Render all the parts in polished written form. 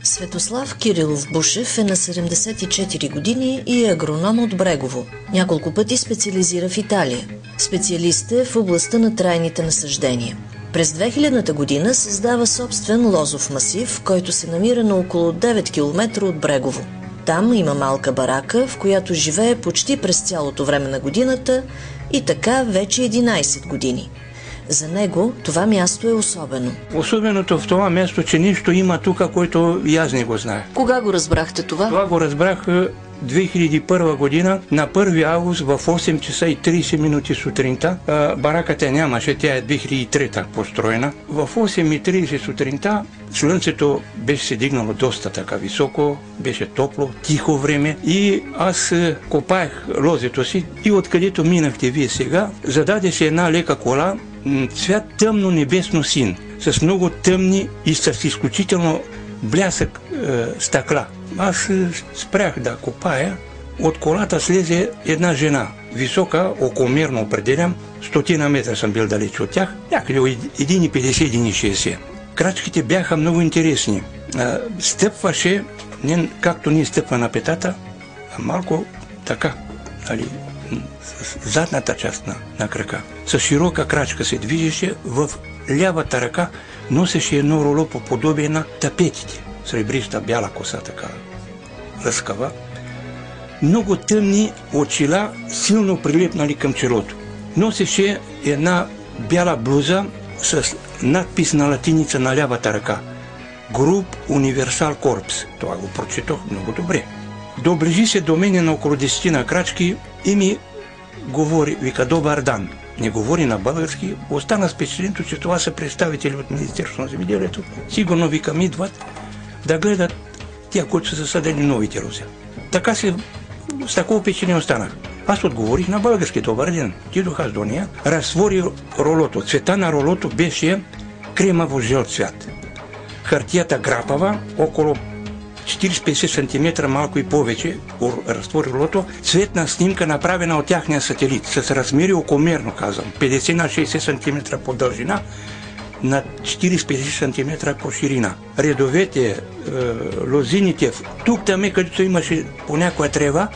Светослав Кирилов Бушев е на 74 години и е агроном от Брегово. Няколко пъти специализира в Италия. Специалист е в областта на трайните насаждения. През 2000 година създава собствен лозов масив, който се намира на около 9 км от Брегово. Там има малка барака, в която живее почти през цялото време на годината и така вече 11 години. За него това място е особено. Особеното в това място, че нищо има тук, което и аз не го знаех. Кога го разбрахте това? Това го разбрах 2001 година, на 1 август в 8 часа и 30 минути сутринта. Бараката нямаше, тя е 2003 построена. В 8:30 сутринта слънцето беше се дигнало доста така високо, беше топло, тихо време и аз копаех лозето си и откъдето минахте вие сега, зададе се една лека кола, цвят тъмно небесно син, с много тъмни и с изключително блясък стъкла. Аз спрях да копая, от колата слезе една жена, висока, околомерно определям, 100 метра съм бил далеч от тях, някъде 1,50-1,60. Крачките бяха много интересни. Стъпваше, не както ние стъпва на петата, а малко така, с задната част на крака. С широка крачка се движеше, в лявата ръка носеше едно роло по подобие на тапетите. Сребриста бяла коса, така лъскава. Много тъмни очила, силно прилепнали към челото. Носеше една бяла блуза с надпис на латиница на лявата ръка. Груп Универсал Корпс. Това го прочетох много добре. Доближи се до мене на около 10 на крачки и ми говори, вика: добър дан. Не говори на български, остана с впечатлението, че това са представители от Министерството на земеделието. Сигурно, викам, идват да гледат тия, които са засадени новите рози. Така с такова впечатление останах. Аз отговорих на български: добър ден. Отидох аз до нея, разтвори ролото. Цвета на ролото беше кремаво жълт цвят. Хартията грапава, около 40-50 см, малко и повече, разтвори ролото. Цветна снимка, направена от тяхния сателит, с размери околомерно, казвам, 50 на 60 см по дължина, на 40-50 см по ширина. Редовете, лозините, тук-таме, където имаше по някоя трева,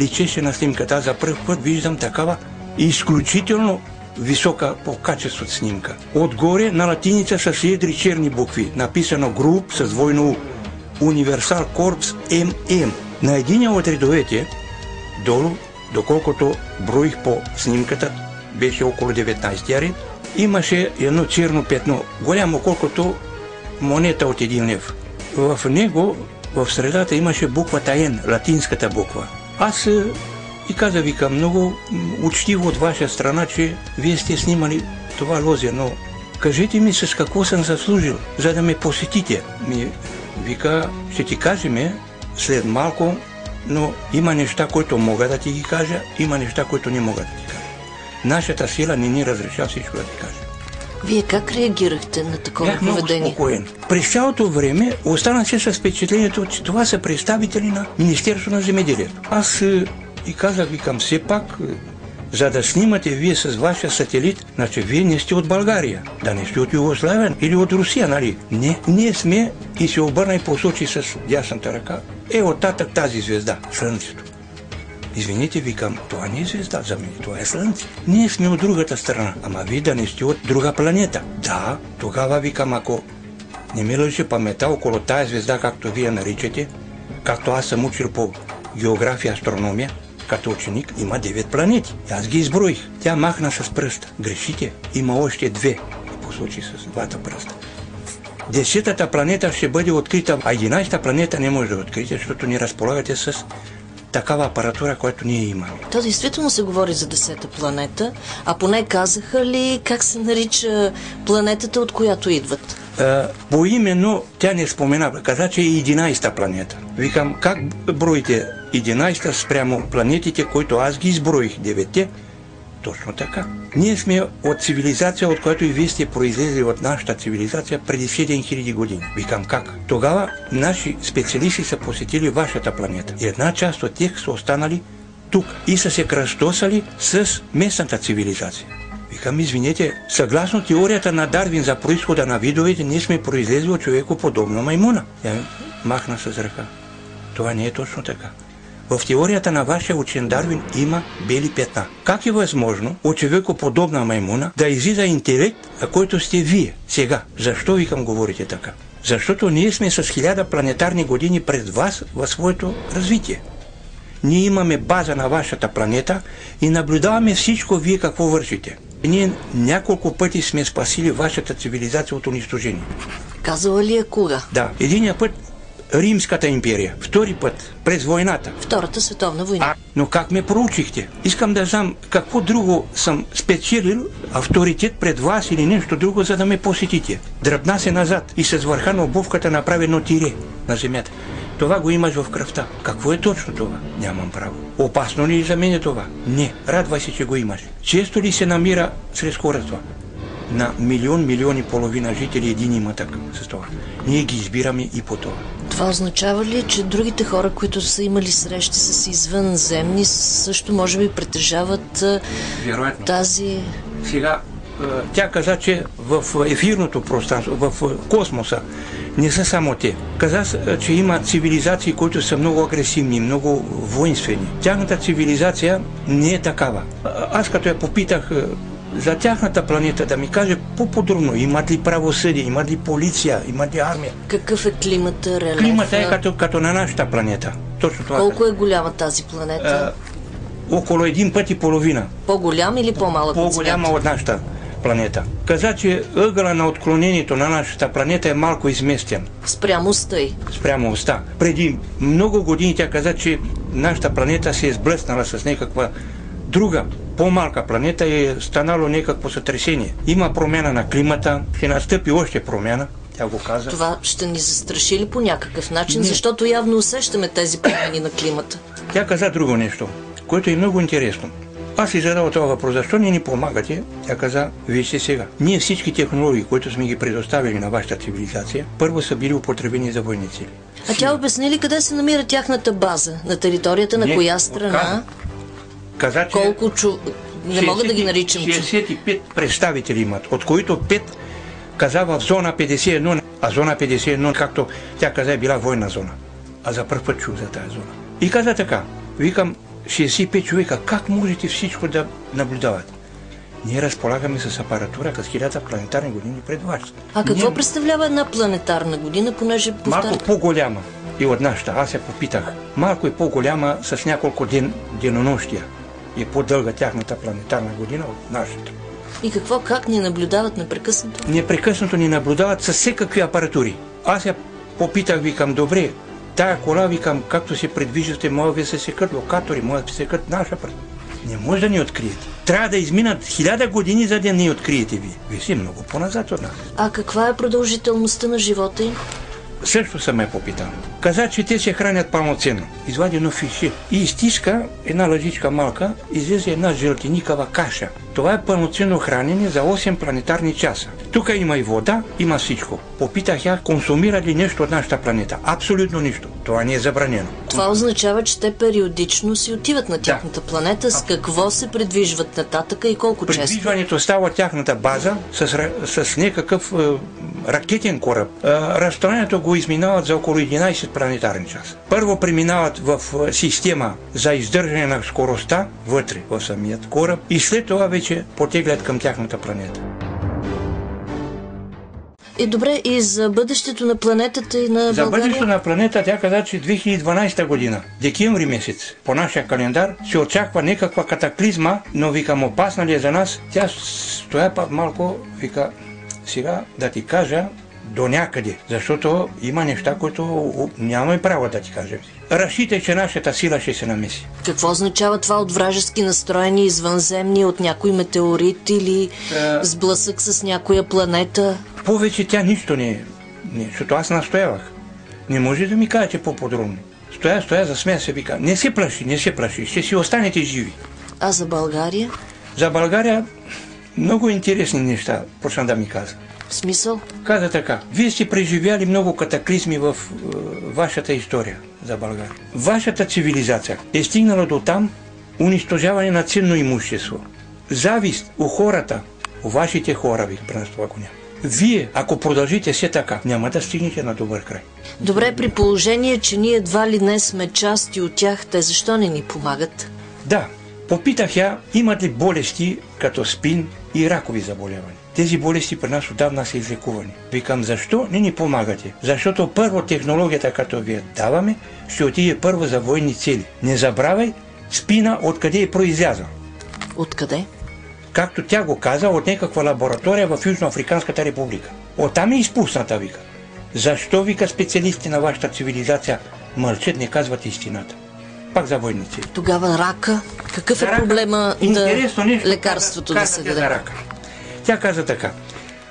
личеше на снимката. Аз за първ път виждам такава изключително висока по качеството снимка. Отгоре на латиница с едри черни букви, написано груп с двойно У. Универсал Корпс ММ. На единия от редовете, долу, доколкото броих по снимката, беше около 19 ред, имаше едно черно петно, голямо колкото монета от 1 лев. В него, в средата, имаше буквата Н, латинската буква. Аз и каза, вика, много учтиво от ваша страна, че вие сте снимали това лозе, но кажете ми с какво съм заслужил, за да ме посетите. Вика, ще ти кажем след малко, но има неща, които мога да ти ги кажа, има неща, които не мога да ти кажа. Нашата сила не ни разреша всичко да ти кажа. Вие как реагирахте на такова поведение? Бях много спокоен. През цялото време останах се с впечатлението, че това са представители на Министерството на земеделието. Аз и казах, викам, все пак, за да снимате вие с вашия сателит, значи вие не сте от България, да не сте от Югославия или от Русия, нали? Не, ние сме, и се обърна и посочи с дясната ръка, оттатък тази звезда, Слънцето. Извините, викам, това не е звезда за мен, това е Слънце. Ние сме от другата страна, ама вие да не сте от друга планета. Да, тогава, викам, ако не ми лъже паметта около тая звезда, както вие наричате, както аз съм учил по география, астрономия, като ученик, има 9 планети. Аз ги изброих. Тя махна с пръста. Грешите, има още 2. Посочи с двата пръста. 10-та планета ще бъде открита, а 11-та планета не може да открите, защото не разполагате с такава апаратура, която ние имаме. То действително се говори за 10-та планета, а поне казаха ли как се нарича планетата, от която идват? Поименно тя не спомена, каза, че е 11-та планета. Викам, как броите 11-та спрямо планетите, които аз ги изброих, 9-те? Точно така. Ние сме от цивилизация, от която и вие сте произлезли от нашата цивилизация преди 7000 години. Викам, как? Тогава наши специалисти са посетили вашата планета. И една част от тях са останали тук и са се кръстосали с местната цивилизация. Викам, извинете, съгласно теорията на Дарвин за произхода на видовете, ние сме произлезли от човекоподобна маймуна. Тя махна с ръка. Това не е точно така. В теорията на вашия учен Дарвин има бели петна. Как е възможно от човекоподобна маймуна да излиза интелект, а който сте вие сега? Защо, викам, говорите така? Защото ние сме с 1000 планетарни години пред вас в своето развитие. Ние имаме база на вашата планета и наблюдаваме всичко вие какво вършите. Ние няколко пъти сме спасили вашата цивилизация от унищожение. Казала ли е кога? Да. Единия път Римската империя, втори път през войната. Втората световна война. Но как ме проучихте? Искам да знам какво друго съм спечелил, авторитет пред вас или нещо друго, за да ме посетите. Дръбна се назад и с върха на обувката направи едно тире на земята. Това го имаш в кръвта. Какво е точно това? Нямам право. Опасно ли за мен е това? Не. Радвай се, че го имаш. Често ли се намира сред хората? На милион и половина жители един има така с това. Ние ги избираме и по това. Това означава ли, че другите хора, които са имали срещи с извънземни, също може би притежават вероятно тази... Сега, тя каза, че в ефирното пространство, в космоса, не са само те. Каза, че има цивилизации, които са много агресивни, много воинствени. Тяхната цивилизация не е такава. Аз като я попитах за тяхната планета, да ми каже по-подробно, имат ли правосъдие, имат ли полиция, имат ли армия. Какъв е климата, релефа? Климата е като на нашата планета. Точно това. Колко е голяма тази планета? Около 1,5 пъти. По-голям или по-малък? По-голяма от нашата планета. Каза, че ъгъла на отклонението на нашата планета е малко изместен. Спрямо оста й. Спрямо оста. Преди много години тя каза, че нашата планета се е сблъснала с някаква друга, по-малка планета и е станало някакво сътресение. Има промяна на климата, ще настъпи още промяна, тя го каза. Това ще ни застраши ли по някакъв начин, защото явно усещаме тези промени на климата? Тя каза друго нещо, което е много интересно. Аз си задал този въпрос, защо не ни помагате? Тя каза, вижте сега, ние всички технологии, които сме ги предоставили на вашата цивилизация, първо са били употребени за военни цели. А тя обясни ли къде се намира тяхната база? На територията на коя страна? Каза, че колко не мога да ги наричам 65 представители имат, от които 5 каза в зона 51, а зона 51, както тя каза, е била военна зона. А за първ път чух за тази зона. И каза така, викам, 65 човека, как можете всичко да наблюдавате? Ние разполагаме с апаратура с 1000 планетарни години пред вас. А какво представлява една планетарна година, понеже малко по-голяма и от нашата. Аз я попитах. Малко е по-голяма с няколко денонощия. И по-дълга тяхната планетарна година от нашата. И какво, как ни наблюдават непрекъснато? Непрекъснато ни наблюдават с всекакви апаратури. Аз я попитах, викам, добре, тая кола, викам, както се предвиждате, може да се секат локатори, може да се секат наша апаратура. Не може да ни откриете. Трябва да изминат 1000 години, за да ни откриете вие. Вие си много по-назад от нас. А каква е продължителността на живота им? Също съм я попитал. Каза, че те се хранят пълноценно. Извади едно фише и изтиска една лъжичка малка, излезе една жълтеникава каша. Това е пълноценно хранене за 8 планетарни часа. Тук има и вода, има всичко. Попитах я, консумира ли нещо от нашата планета. Абсолютно нищо. Това не е забранено. Това означава, че те периодично си отиват на тяхната планета. С какво се придвижват нататъка и колко често? Придвижването става от тяхната база с някакъв ракетен кораб. Разстоянието го изминават за около 11 планетарни часа. Първо преминават в система за издържане на скоростта вътре в самият кораб и след това вече потеглят към тяхната планета. И добре, и за бъдещето на планетата и на България? За бъдещето на планета тя каза, че 2012 година, декември месец, по нашия календар, се очаква някаква катаклизма, но викам, опасна ли е за нас? Тя стоя пак малко, вика, сега да ти кажа до някъде, защото има неща, които нямаме право да ти кажем. Разчитай, че нашата сила ще се намеси. Какво означава това от вражески настроени извънземни, от някой метеорит или сблъсък с някоя планета? Повече тя нищо не е, защото аз настоявах. Не може да ми кажете по-подробно. Стоя, засмея се, вика, не се плаши, ще си останете живи. А за България? За България много интересни неща, почна да ми каза. В смисъл? Каза така, вие сте преживяли много катаклизми в вашата история за България. Вашата цивилизация е стигнала до там унищожаване на ценно имущество. завист у хората, у вашите хора, ви при нас това го няма. Вие, ако продължите все така, няма да стигнете на добър край. Добре, при положение, че ние едва ли не сме части от тях, те защо не ни помагат? Да, попитах я, имат ли болести като спин и ракови заболявания. Тези болести при нас отдавна са излекувани. Викам, защо не ни помагате? Защото първо технологията, като ви даваме, ще отиде първо за военни цели. Не забравяй спина откъде е произлязъл. Откъде? Както тя го каза, от някаква лаборатория в Южноафриканската република. Оттам е изпусната, вика. Защо, вика, специалисти на вашата цивилизация мълчат, не казват истината? Пак за военни цели. Тогава рака? Какъв е проблема лекарството да се даде? Рака. Тя каза така.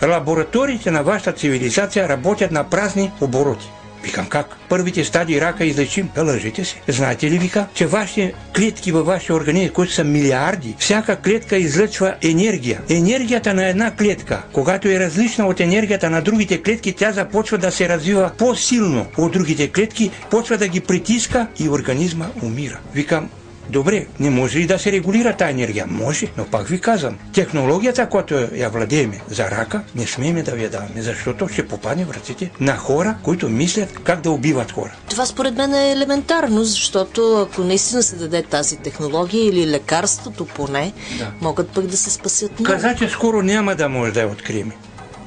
Лабораториите на вашата цивилизация работят на празни обороти. Викам, как? Първите стадии рака излечим? Да, лъжете се. Знаете ли, вика, че вашите клетки във вашия организъм, които са милиарди, всяка клетка излъчва енергия. Енергията на една клетка, когато е различна от енергията на другите клетки, тя започва да се развива по-силно от другите клетки, почва да ги притиска и организма умира. Викам, добре, не може ли да се регулира тази енергия? Може, но пак ви казвам, технологията, която я владееме за рака, не смеем да ви я даваме, защото ще попадне в ръцете на хора, които мислят как да убиват хора. Това според мен е елементарно, защото ако наистина се даде тази технология или лекарството поне, могат пък да се спасят много. Каза, че скоро няма да може да я открием.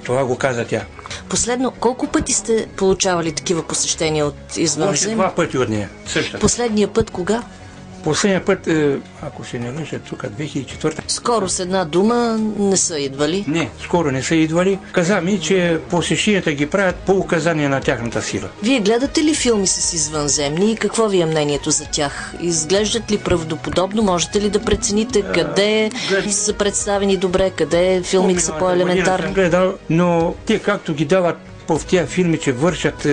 Това го каза тя. Последно, колко пъти сте получавали такива посещения от извънземни? Още 2 пъти от нея. Същата. Последния път кога? Последния път, ако се не лъжа, тук 2004. Скоро с една дума не са идвали? Не, скоро не са идвали. Каза ми, че посещенията ги правят по указание на тяхната сила. Вие гледате ли филми с извънземни и какво ви е мнението за тях? Изглеждат ли правдоподобно? Можете ли да прецените къде са представени добре, къде филмите са по-елементарни? Съм гледал, но те както ги дават в тия филми, че вършат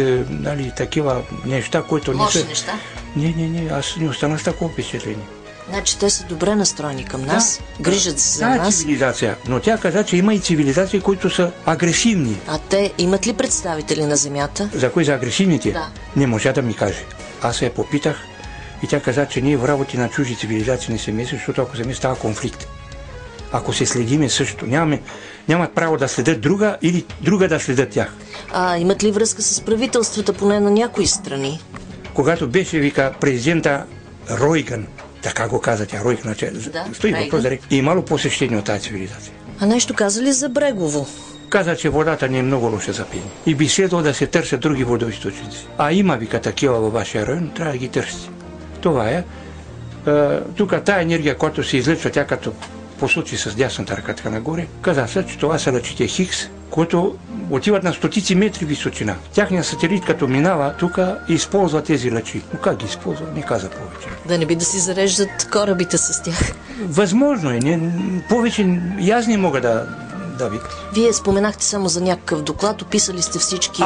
такива неща, които не са... Лоши неща? Не, аз не останах с такова впечатление. Значи те са добре настроени към нас, грижат се за нас. Цивилизация, но тя каза, че има и цивилизации, които са агресивни. А те имат ли представители на Земята? За кои за агресивните? Да. Не може да ми каже. Аз се я попитах и тя каза, че ние в работи на чужди цивилизации не се месим, защото ако се меси става конфликт. Ако се следиме също, нямат право да следят друга или друга да следят тях. А имат ли връзка с правителствата поне на някои страни? Когато беше, вика, президента Ройган, така го каза тя, Ройган, стои въпрос да река, и имало посещение от тази цивилизация. А нещо каза ли за Брегово? Каза, че водата не е много лоша за пиене. И би следвало да се търсят други водоизточници. А има, вика, такива във вашия район, трябва да ги търсите. Това е. Тук тая енергия, която се излъчва, тя като по случай с дясната ръка така нагоре, каза се, че това са лъчите Хикс, които отиват на стотици метри височина. Тяхният сателит, като минава тук, използва тези лъчи. Но как ги използва, не каза повече. Да не би да си зареждат корабите с тях. Възможно е. Повече и аз не мога да ви. Вие споменахте само за някакъв доклад, описали сте всички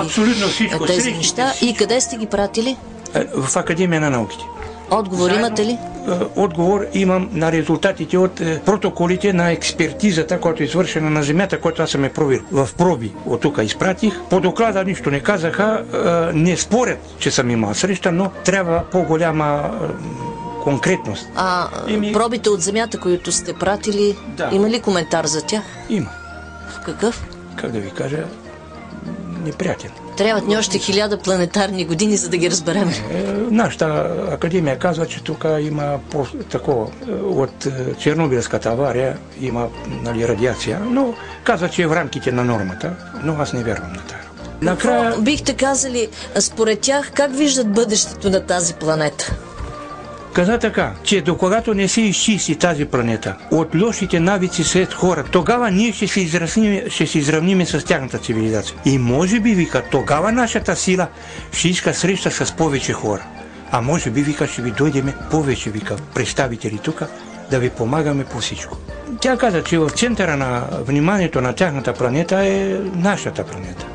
тези неща. И къде сте ги пратили? В Академия на науките. Отговор имате ли? Отговор имам на резултатите от протоколите на експертизата, която е извършена на Земята, която аз съм проверил. В проби от тук изпратих. По доклада нищо не казаха, не спорят, че съм имал среща, но трябва по-голяма конкретност. Пробите от Земята, които сте пратили, има ли коментар за тях? Има. Какъв? Как да ви кажа, неприятен. Трябват ни още 1000 планетарни години, за да ги разберем. Нашата академия казва, че тук има такова, от Чернобилската авария има радиация, но казва, че е в рамките на нормата, но аз не вярвам на това. Накрая... Бихте казали, според тях, как виждат бъдещето на тази планета? Каза така, че докогато не се изчисти тази планета от лошите навици сред хора, тогава ние ще се изравним с тяхната цивилизация. И може би, вика, тогава нашата сила ще иска среща с повече хора. А може би, вика, ще ви дойдеме повече, вика, представители тук, да ви помагаме по всичко. Тя каза, че в центъра на вниманието на тяхната планета е нашата планета.